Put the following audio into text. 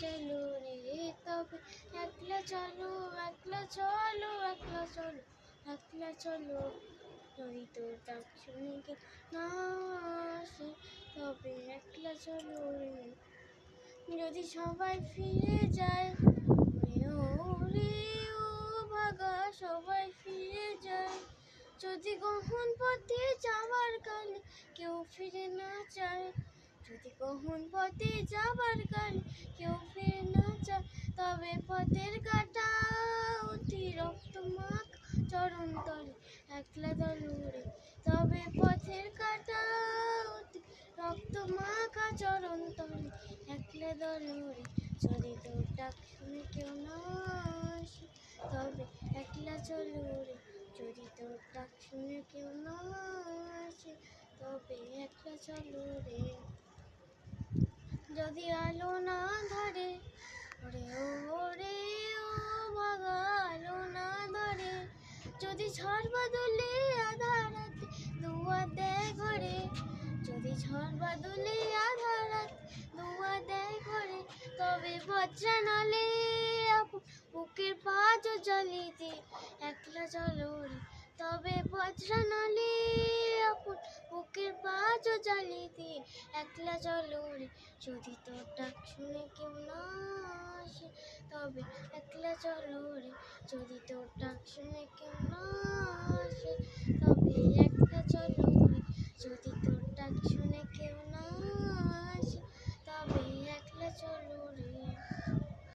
চলো রে তবে একলা চলো একলা চলো একলা চলো একলা চলো যদি তোর ডাক শুনে কেউ না আসে তবে একলা চলো রে যদি সবাই ফিরে যায় ওরে ও ভাগা সবাই ফিরে যায় যদি গহন পথে যাওয়ার কালে কেউ ফিরে না চায় যদি গহন পথে যাবার কালে কেউ ফিরে না চায় তবে পথের কাটা অতি রক্ত মাখ চরণ তলে একলা দলুরে তবে পথের কাটা অতি রক্ত মাখা চরণ তলে একলা দলুরে যদি তোর ডাক শুনে কেউ না আসে তবে একলা চলো রে যদি তোর ডাক শুনে কেউ না আসে তবে একলা চলো রে যদি আলো না ধরে ওরে ও ভাগা আলো না ধরে যদি ঝড় বাদলে আধা রাতে দুয়া দেয় ঘরে যদি ঝড় বাদলে আধা রাতে দুয়া দেয় ঘরে তবে বজ্রা নলে বুকের পাঁচ জ্বলিতে একলা চলো রে তবে বজ্রা নলে বুকের পাঁচ জ্বলিতে একলা চলো রে যদি তোর ডাক শুনে কেউ না আসে তবে একলা চলো রে যদি তোর ডাক শুনে কেউ না আসে তবে একলা চলো রে যদি তোর ডাক শুনে কেউ না আসে তবে একলা চলো